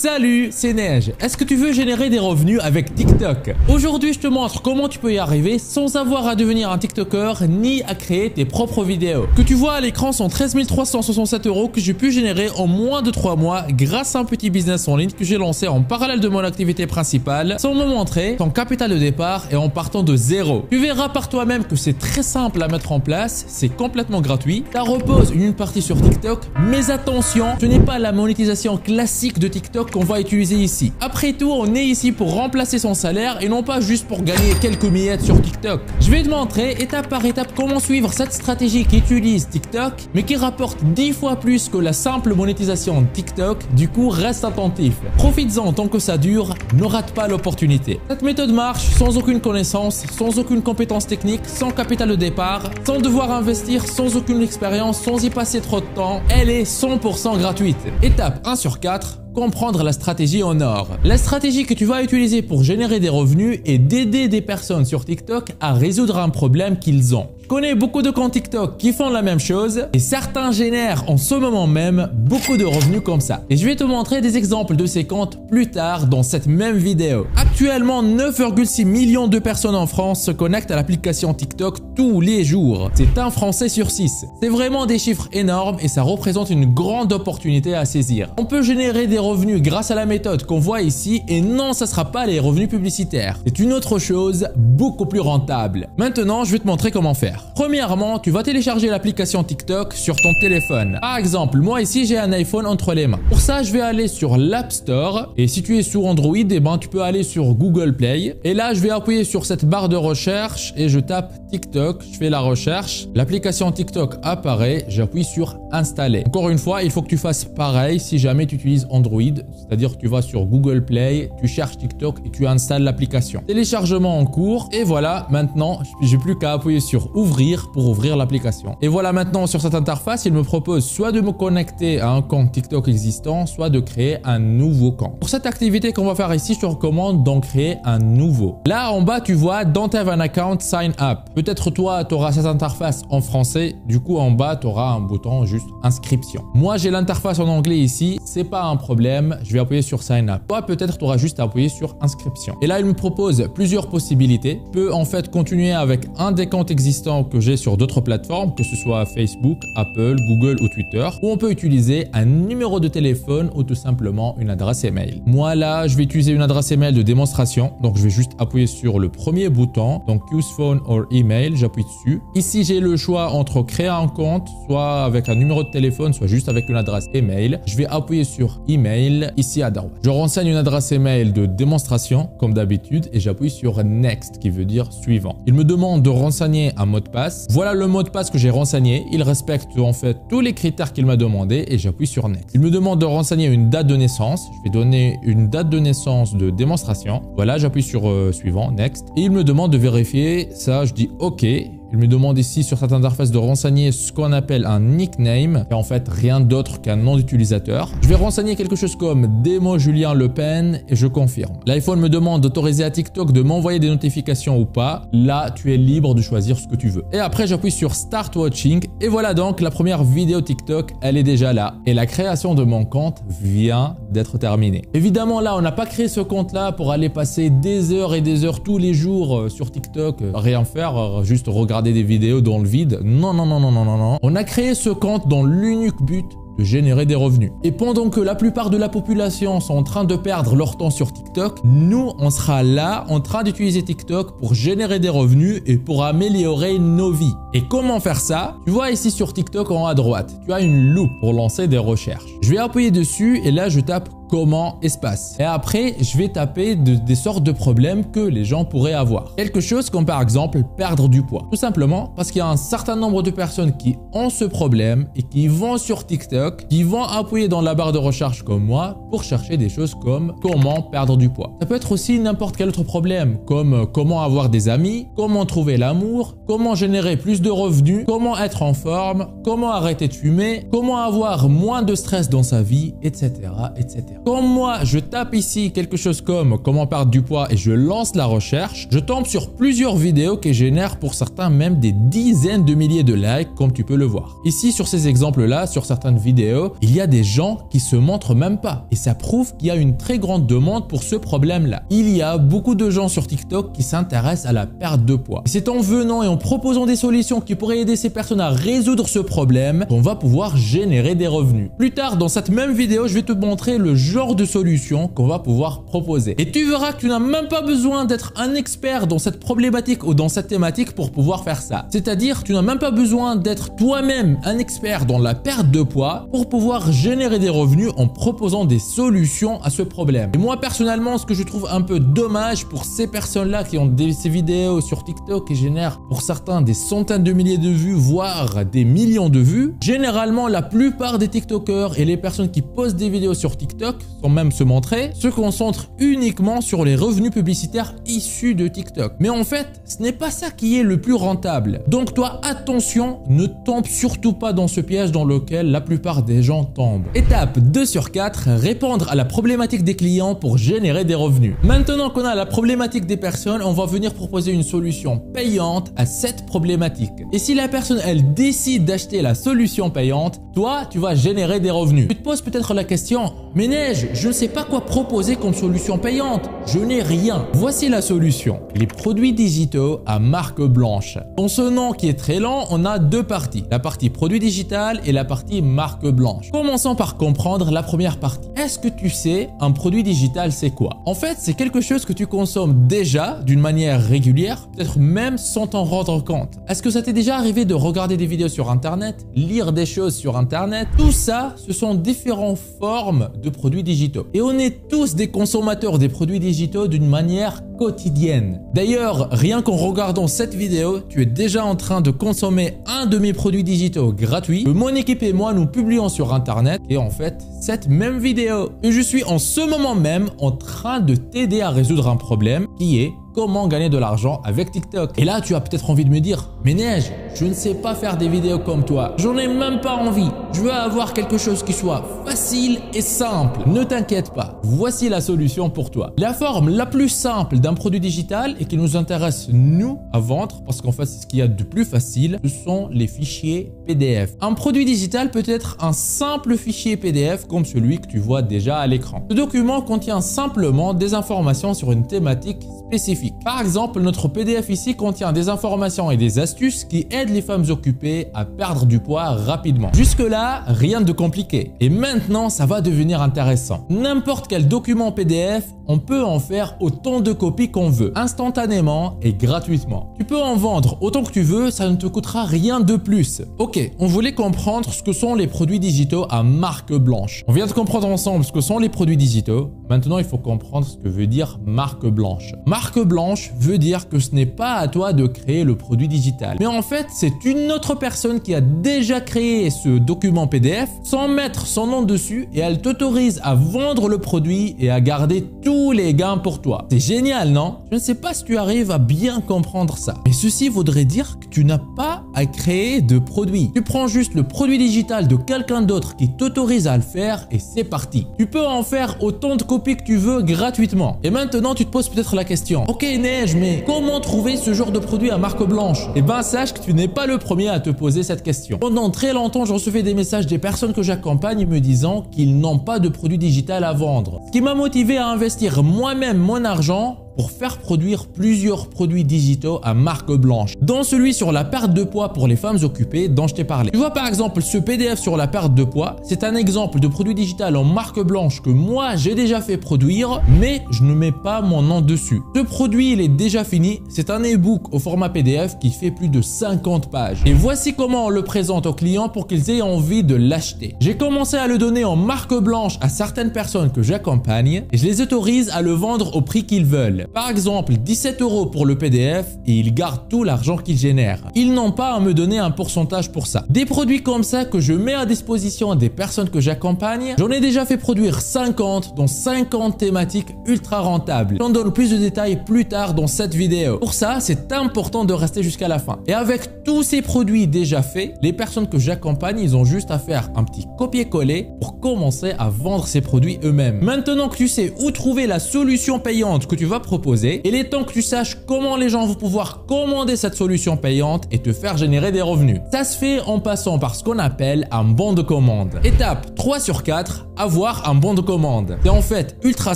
Salut, c'est Neige. Est-ce que tu veux générer des revenus avec TikTok? Aujourd'hui, je te montre comment tu peux y arriver sans avoir à devenir un TikToker ni à créer tes propres vidéos. Ce que tu vois à l'écran sont 13 367 € que j'ai pu générer en moins de 3 mois grâce à un petit business en ligne que j'ai lancé en parallèle de mon activité principale sans me montrer ton capital de départ et en partant de zéro. Tu verras par toi-même que c'est très simple à mettre en place, c'est complètement gratuit. Ça repose une partie sur TikTok, mais attention, ce n'est pas la monétisation classique de TikTok qu'on va utiliser ici. Après tout, on est ici pour remplacer son salaire et non pas juste pour gagner quelques miettes sur TikTok. Je vais te montrer étape par étape comment suivre cette stratégie qui utilise TikTok mais qui rapporte 10 fois plus que la simple monétisation TikTok. Du coup, reste attentif. Profites-en tant que ça dure, ne rate pas l'opportunité. Cette méthode marche sans aucune connaissance, sans aucune compétence technique, sans capital de départ, sans devoir investir, sans aucune expérience, sans y passer trop de temps. Elle est 100% gratuite. Étape 1 sur 4. Comprendre la stratégie en or. La stratégie que tu vas utiliser pour générer des revenus est d'aider des personnes sur TikTok à résoudre un problème qu'ils ont. Je connais beaucoup de comptes TikTok qui font la même chose et certains génèrent en ce moment même beaucoup de revenus comme ça. Et je vais te montrer des exemples de ces comptes plus tard dans cette même vidéo. Actuellement, 9,6 millions de personnes en France se connectent à l'application TikTok tous les jours. C'est un Français sur 6. C'est vraiment des chiffres énormes et ça représente une grande opportunité à saisir. On peut générer des revenus grâce à la méthode qu'on voit ici et non, ça sera pas les revenus publicitaires. C'est une autre chose beaucoup plus rentable. Maintenant, je vais te montrer comment faire. Premièrement, tu vas télécharger l'application TikTok sur ton téléphone. Par exemple, moi ici, j'ai un iPhone entre les mains. Pour ça, je vais aller sur l'App Store et si tu es sur Android, tu peux aller sur Google Play. Et là, je vais appuyer sur cette barre de recherche et je tape TikTok. Je fais la recherche. L'application TikTok apparaît. J'appuie sur installer. Encore une fois, il faut que tu fasses pareil si jamais tu utilises Android. C'est-à-dire que tu vas sur Google Play, tu cherches TikTok et tu installes l'application. Téléchargement en cours. Et voilà, maintenant, j'ai plus qu'à appuyer sur ouvrir pour ouvrir l'application. Et voilà, maintenant sur cette interface, il me propose soit de me connecter à un compte TikTok existant, soit de créer un nouveau compte. Pour cette activité qu'on va faire ici, je te recommande d'en créer un nouveau. Là en bas, tu vois Don't have an account, sign up. Peut-être toi, tu auras cette interface en français. Du coup, en bas, tu auras un bouton juste inscription. Moi, j'ai l'interface en anglais ici. C'est pas un problème. Je vais appuyer sur sign up. Toi, peut-être tu auras juste à appuyer sur inscription. Et là, il me propose plusieurs possibilités. Je peux en fait continuer avec un des comptes existants que j'ai sur d'autres plateformes, que ce soit Facebook, Apple, Google ou Twitter, ou on peut utiliser un numéro de téléphone ou tout simplement une adresse email. Moi là, je vais utiliser une adresse email de démonstration, donc je vais juste appuyer sur le premier bouton, donc Use Phone or Email, j'appuie dessus. Ici, j'ai le choix entre créer un compte, soit avec un numéro de téléphone, soit juste avec une adresse email. Je vais appuyer sur Email ici à droite. Je renseigne une adresse email de démonstration comme d'habitude et j'appuie sur Next qui veut dire suivant. Il me demande de renseigner un mot de passe. Voilà le mot de passe que j'ai renseigné. Il respecte en fait tous les critères qu'il m'a demandé et j'appuie sur Next. Il me demande de renseigner une date de naissance. Je vais donner une date de naissance de démonstration. Voilà, j'appuie sur suivant, Next. Et il me demande de vérifier ça. Je dis OK. Il me demande ici sur cette interface de renseigner ce qu'on appelle un nickname, et en fait rien d'autre qu'un nom d'utilisateur. Je vais renseigner quelque chose comme Démo Julien Le Pen et je confirme. L'iPhone me demande d'autoriser à TikTok de m'envoyer des notifications ou pas. Là, tu es libre de choisir ce que tu veux. Et après, j'appuie sur Start Watching et voilà donc la première vidéo TikTok, elle est déjà là. Et la création de mon compte vient d'être terminée. Évidemment, là, on n'a pas créé ce compte-là pour aller passer des heures et des heures tous les jours sur TikTok, rien faire, juste regarder des vidéos dans le vide. Non, non, non, non, non, non, non. On a créé ce compte dans l'unique but de générer des revenus. Et pendant que la plupart de la population sont en train de perdre leur temps sur TikTok, nous, on sera là en train d'utiliser TikTok pour générer des revenus et pour améliorer nos vies. Et comment faire ça? Tu vois ici sur TikTok en haut à droite, tu as une loupe pour lancer des recherches. Je vais appuyer dessus et là, je tape comment espace. Et après, je vais taper des sortes de problèmes que les gens pourraient avoir. Quelque chose comme par exemple perdre du poids. Tout simplement parce qu'il y a un certain nombre de personnes qui ont ce problème et qui vont sur TikTok, qui vont appuyer dans la barre de recherche comme moi pour chercher des choses comme comment perdre du poids. Ça peut être aussi n'importe quel autre problème comme comment avoir des amis, comment trouver l'amour, comment générer plus de revenus, comment être en forme, comment arrêter de fumer, comment avoir moins de stress dans sa vie, etc., etc. Quand moi, je tape ici quelque chose comme comment perdre du poids et je lance la recherche, je tombe sur plusieurs vidéos qui génèrent pour certains même des dizaines de milliers de likes comme tu peux le voir. Ici, sur ces exemples-là, sur certaines vidéos, il y a des gens qui se montrent même pas. Et ça prouve qu'il y a une très grande demande pour ce problème-là. Il y a beaucoup de gens sur TikTok qui s'intéressent à la perte de poids. Et c'est en venant et en proposant des solutions qui pourraient aider ces personnes à résoudre ce problème qu'on va pouvoir générer des revenus. Plus tard, dans cette même vidéo, je vais te montrer le genre de solutions qu'on va pouvoir proposer. Et tu verras que tu n'as même pas besoin d'être un expert dans cette problématique ou dans cette thématique pour pouvoir faire ça. C'est-à-dire, tu n'as même pas besoin d'être toi-même un expert dans la perte de poids pour pouvoir générer des revenus en proposant des solutions à ce problème. Et moi, personnellement, ce que je trouve un peu dommage pour ces personnes-là qui ont ces vidéos sur TikTok qui génèrent pour certains des centaines de milliers de vues, voire des millions de vues, généralement, la plupart des TikTokers et les personnes qui postent des vidéos sur TikTok, sans même se montrer, se concentrent uniquement sur les revenus publicitaires issus de TikTok. Mais en fait, ce n'est pas ça qui est le plus rentable. Donc toi, attention, ne tombe surtout pas dans ce piège dans lequel la plupart des gens tombent. Étape 2 sur 4, répondre à la problématique des clients pour générer des revenus. Maintenant qu'on a la problématique des personnes, on va venir proposer une solution payante à cette problématique. Et si la personne, elle décide d'acheter la solution payante, toi, tu vas générer des revenus. Tu te poses peut-être la question, mais Neige, je ne sais pas quoi proposer comme solution payante. Je n'ai rien. Voici la solution. Les produits digitaux à marque blanche. Dans ce nom qui est très lent, on a deux parties. La partie produit digital et la partie marque blanche. Commençons par comprendre la première partie. Est-ce que tu sais, un produit digital, c'est quoi? En fait, c'est quelque chose que tu consommes déjà d'une manière régulière, peut-être même sans t'en rendre compte. Est-ce que ça t'est déjà arrivé de regarder des vidéos sur Internet, lire des choses sur Internet? Tout ça, ce sont différentes formes de produits digitaux. Et on est tous des consommateurs des produits digitaux d'une manière quotidienne. D'ailleurs, rien qu'en regardant cette vidéo, tu es déjà en train de consommer un de mes produits digitaux gratuits que mon équipe et moi nous publions sur Internet et en fait, cette même vidéo. Et je suis en ce moment même en train de t'aider à résoudre un problème qui est comment gagner de l'argent avec TikTok. Et là, tu as peut-être envie de me dire, mais Neige, je ne sais pas faire des vidéos comme toi. J'en ai même pas envie. Je veux avoir quelque chose qui soit facile et simple. Ne t'inquiète pas. Voici la solution pour toi. La forme la plus simple d'un produit digital et qui nous intéresse, nous, à vendre, parce qu'en fait, c'est ce qu'il y a de plus facile, ce sont les fichiers PDF. Un produit digital peut être un simple fichier PDF comme celui que tu vois déjà à l'écran. Ce document contient simplement des informations sur une thématique spécifique. Par exemple, notre PDF ici contient des informations et des astuces qui aident les femmes occupées à perdre du poids rapidement. Jusque-là, rien de compliqué. Et maintenant, ça va devenir intéressant. N'importe quel document PDF, on peut en faire autant de copies qu'on veut, instantanément et gratuitement. Tu peux en vendre autant que tu veux, ça ne te coûtera rien de plus. Ok, on voulait comprendre ce que sont les produits digitaux à marque blanche. On vient de comprendre ensemble ce que sont les produits digitaux. Maintenant, il faut comprendre ce que veut dire marque blanche. Marque blanche veut dire que ce n'est pas à toi de créer le produit digital. Mais en fait, c'est une autre personne qui a déjà créé ce document PDF sans mettre son nom dessus et elle t'autorise à vendre le produit et à garder tous les gains pour toi. C'est génial, non? Je ne sais pas si tu arrives à bien comprendre ça. Mais ceci voudrait dire que tu n'as pas à créer de produit. Tu prends juste le produit digital de quelqu'un d'autre qui t'autorise à le faire et c'est parti. Tu peux en faire autant de copies que tu veux gratuitement. Et maintenant, tu te poses peut-être la question. Ok Neige, mais comment trouver ce genre de produit à marque blanche? Eh ben, sache que tu n'es pas le premier à te poser cette question. Pendant très longtemps, je recevais des messages des personnes que j'accompagne me disant qu'ils n'ont pas de produit digital à vendre. Ce qui m'a motivé à investir moi-même mon argent pour faire produire plusieurs produits digitaux à marque blanche, dont celui sur la perte de poids pour les femmes occupées dont je t'ai parlé. Tu vois par exemple ce PDF sur la perte de poids, c'est un exemple de produit digital en marque blanche que moi j'ai déjà fait produire, mais je ne mets pas mon nom dessus. Ce produit il est déjà fini, c'est un e-book au format PDF qui fait plus de 50 pages. Et voici comment on le présente aux clients pour qu'ils aient envie de l'acheter. J'ai commencé à le donner en marque blanche à certaines personnes que j'accompagne et je les autorise à le vendre au prix qu'ils veulent. Par exemple, 17 € pour le PDF et ils gardent tout l'argent qu'ils génèrent. Ils n'ont pas à me donner un pourcentage pour ça. Des produits comme ça que je mets à disposition des personnes que j'accompagne, j'en ai déjà fait produire 50 dans 50 thématiques ultra rentables. J'en donne plus de détails plus tard dans cette vidéo. Pour ça, c'est important de rester jusqu'à la fin. Et avec tous ces produits déjà faits, les personnes que j'accompagne, ils ont juste à faire un petit copier-coller pour commencer à vendre ces produits eux-mêmes. Maintenant que tu sais où trouver la solution payante que tu vas proposer, il est temps que tu saches comment les gens vont pouvoir commander cette solution payante et te faire générer des revenus. Ça se fait en passant par ce qu'on appelle un bon de commande. Étape 3 sur 4, avoir un bon de commande. C'est en fait ultra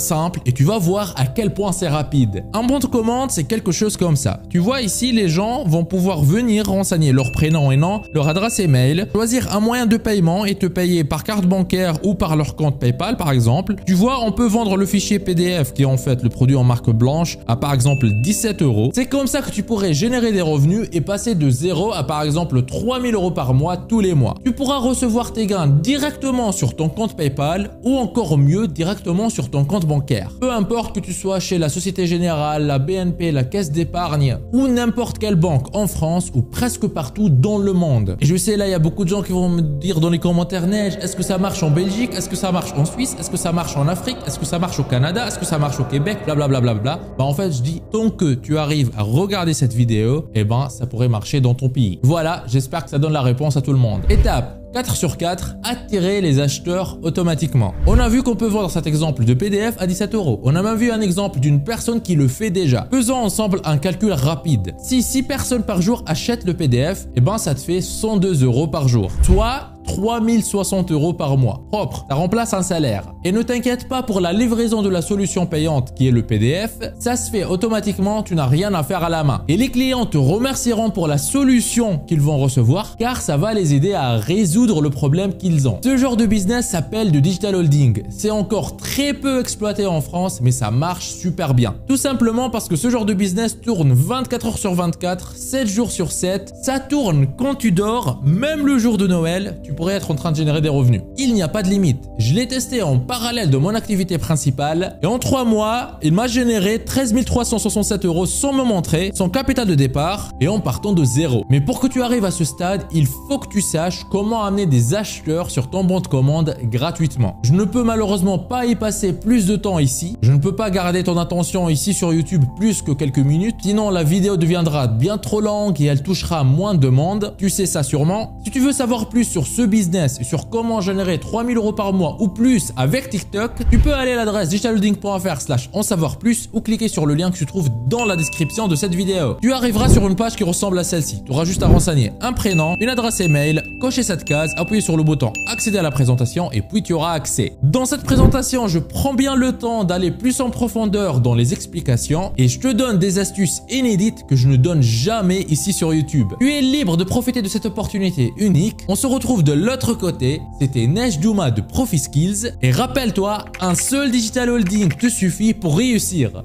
simple et tu vas voir à quel point c'est rapide. Un bon de commande, c'est quelque chose comme ça. Tu vois ici, les gens vont pouvoir venir renseigner leur prénom et nom, leur adresse email, choisir un moyen de paiement et te payer par carte bancaire ou par leur compte PayPal par exemple. Tu vois, on peut vendre le fichier PDF qui est en fait le produit en marque blanche à par exemple 17 €. C'est comme ça que tu pourrais générer des revenus et passer de 0 à par exemple 3000 € par mois tous les mois. Tu pourras recevoir tes gains directement sur ton compte PayPal ou encore mieux directement sur ton compte bancaire. Peu importe que tu sois chez la Société Générale, la BNP, la Caisse d'épargne ou n'importe quelle banque en France ou presque partout dans le monde. Et je sais là, il y a beaucoup de gens qui vont me dire dans les commentaires, Neige, est-ce que ça marche en Belgique? Est-ce que ça marche en Suisse? Est-ce que ça marche en Afrique? Est-ce que ça marche au Canada? Est-ce que ça marche au Québec? Blablabla. Bah en fait, je dis, tant que tu arrives à regarder cette vidéo, eh ben ça pourrait marcher dans ton pays. Voilà, j'espère que ça donne la réponse à tout le monde. Étape 4 sur 4, attirer les acheteurs automatiquement. On a vu qu'on peut vendre cet exemple de PDF à 17 €. On a même vu un exemple d'une personne qui le fait déjà. Faisons ensemble un calcul rapide. Si 6 personnes par jour achètent le PDF, eh ben ça te fait 102 € par jour. Soit 3060 € par mois. Propre, ça remplace un salaire. Et ne t'inquiète pas pour la livraison de la solution payante qui est le PDF, ça se fait automatiquement, tu n'as rien à faire à la main. Et les clients te remercieront pour la solution qu'ils vont recevoir car ça va les aider à résoudre le problème qu'ils ont. Ce genre de business s'appelle du digital holding. C'est encore très peu exploité en France mais ça marche super bien. Tout simplement parce que ce genre de business tourne 24 h sur 24, 7 jours sur 7. Ça tourne quand tu dors, même le jour de Noël, tu pourrais être en train de générer des revenus. Il n'y a pas de limite. Je l'ai testé en parallèle de mon activité principale et en 3 mois, il m'a généré 13 367 € sans me montrer, sans capital de départ et en partant de zéro. Mais pour que tu arrives à ce stade, il faut que tu saches comment amener des acheteurs sur ton bon de commande gratuitement. Je ne peux malheureusement pas y passer plus de temps ici. Je ne peux pas garder ton attention ici sur YouTube plus que quelques minutes. Sinon, la vidéo deviendra bien trop longue et elle touchera moins de monde. Tu sais ça sûrement. Si tu veux savoir plus sur ce business et sur comment générer 3000 € par mois ou plus avec TikTok, tu peux aller à l'adresse digitalholding.fr/en savoir plus ou cliquer sur le lien que tu trouves dans la description de cette vidéo. Tu arriveras sur une page qui ressemble à celle-ci. Tu auras juste à renseigner un prénom, une adresse email, cocher cette case, appuyer sur le bouton accéder à la présentation et puis tu auras accès. Dans cette présentation, je prends bien le temps d'aller plus en profondeur dans les explications et je te donne des astuces inédites que je ne donne jamais ici sur YouTube. Tu es libre de profiter de cette opportunité unique. On se retrouve de l'autre côté. C'était Neige Douma de Profi Skills et rappelle-toi, un seul digital holding te suffit pour réussir.